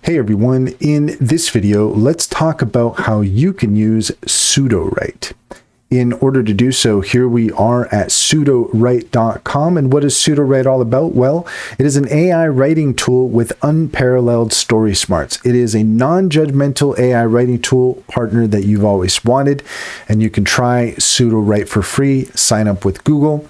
Hey everyone, in this video, let's talk about how you can use Sudowrite. In order to do so, here we are at Sudowrite.com. And what is Sudowrite all about? Well, it is an AI writing tool with unparalleled story smarts. It is a non-judgmental AI writing tool partner that you've always wanted. And you can try Sudowrite for free, sign up with Google,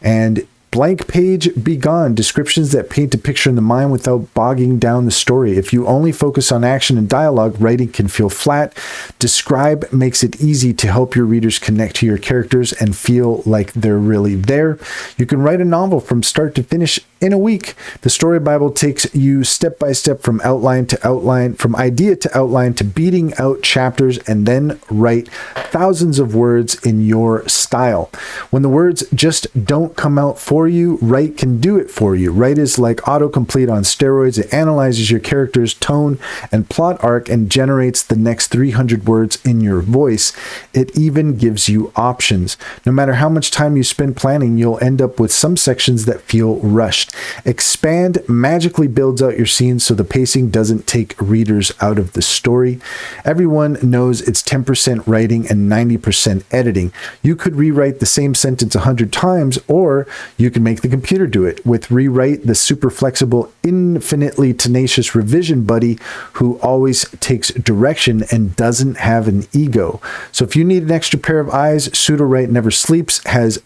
and blank page be gone. Descriptions that paint a picture in the mind without bogging down the story. If you only focus on action and dialogue, writing can feel flat. Describe makes it easy to help your readers connect to your characters and feel like they're really there. You can write a novel from start to finish in a week. The Story Bible takes you step by step from outline to outline, from idea to outline, to beating out chapters, and then write thousands of words in your style. When the words just don't come out for you, Write can do it for you. Write is like autocomplete on steroids. It analyzes your character's tone and plot arc and generates the next 300 words in your voice. It even gives you options. No matter how much time you spend planning, you'll end up with some sections that feel rushed. Expand magically builds out your scenes so the pacing doesn't take readers out of the story. Everyone knows it's 10% writing and 90% editing. You could rewrite the same sentence 100 times, or you can make the computer do it. With Rewrite, the super flexible, infinitely tenacious revision buddy who always takes direction and doesn't have an ego. So if you need an extra pair of eyes, Sudowrite never sleeps, has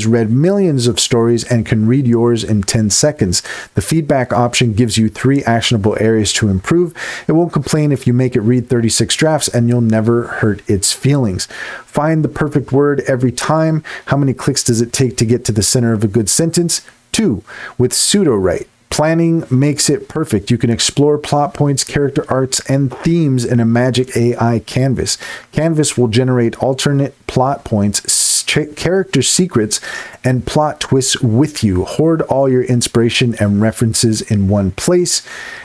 read millions of stories, and can read yours in 10 seconds. The feedback option gives you 3 actionable areas to improve. It won't complain if you make it read 36 drafts, and you'll never hurt its feelings. Find the perfect word every time. How many clicks does it take to get to the center of a good sentence? 2. With Sudowrite, planning makes it perfect. You can explore plot points, character arcs, and themes in a magic AI canvas. Canvas will generate alternate plot points, character secrets, and plot twists with you. Hoard all your inspiration and references in one place,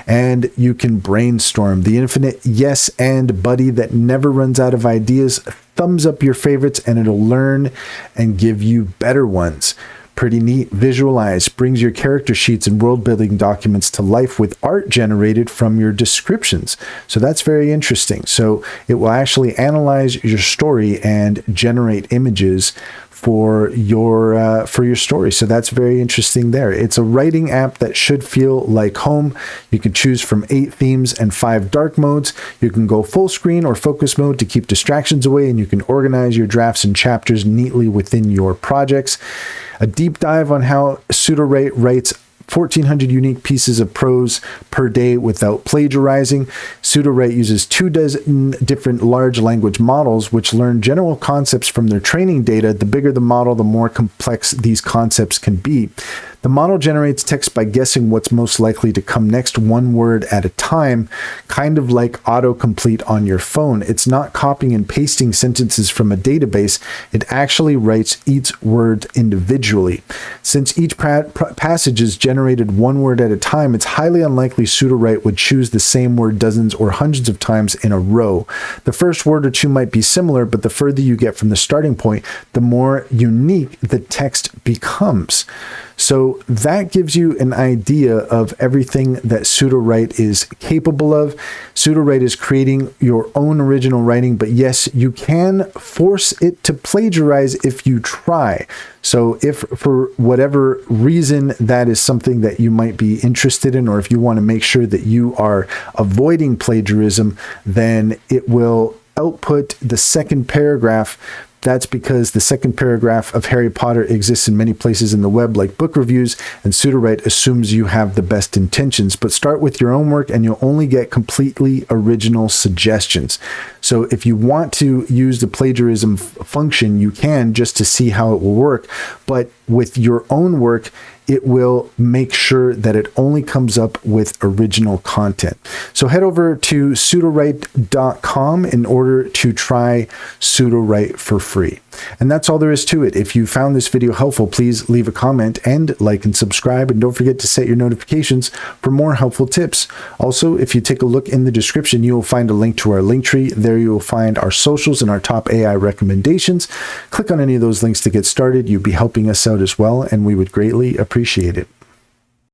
and you can brainstorm. The infinite yes and buddy that never runs out of ideas. Thumbs up your favorites and it'll learn and give you better ones. Pretty neat. Visualize brings your character sheets and world building documents to life with art generated from your descriptions. So that's very interesting. So it will actually analyze your story and generate images for your story. So that's very interesting there. It's a writing app that should feel like home. You can choose from 8 themes and 5 dark modes. You can go full screen or focus mode to keep distractions away, and you can organize your drafts and chapters neatly within your projects. A deep dive on how Sudowrite writes 1,400 unique pieces of prose per day without plagiarizing. Sudowrite uses 24 different large language models, which learn general concepts from their training data. The bigger the model, the more complex these concepts can be. The model generates text by guessing what's most likely to come next, one word at a time, kind of like autocomplete on your phone. It's not copying and pasting sentences from a database. It actually writes each word individually. Since each passage is generated one word at a time, it's highly unlikely Sudowrite would choose the same word dozens or hundreds of times in a row. The first word or two might be similar, but the further you get from the starting point, the more unique the text becomes. So that gives you an idea of everything that Sudowrite is capable of. Sudowrite is creating your own original writing, but yes, you can force it to plagiarize if you try. So if for whatever reason that is something that you might be interested in, or if you want to make sure that you are avoiding plagiarism, then it will output the second paragraph. That's because the second paragraph of Harry Potter exists in many places in the web, like book reviews, and Sudowrite assumes you have the best intentions. But start with your own work and you'll only get completely original suggestions. So if you want to use the plagiarism function, you can, just to see how it will work. But with your own work, it will make sure that it only comes up with original content. So head over to Sudowrite.com in order to try Sudowrite for free. And that's all there is to it. If you found this video helpful, please leave a comment and like and subscribe. And don't forget to set your notifications for more helpful tips. Also, if you take a look in the description, you will find a link to our link tree. There you will find our socials and our top AI recommendations. Click on any of those links to get started. You'd be helping us out as well, and we would greatly appreciate it.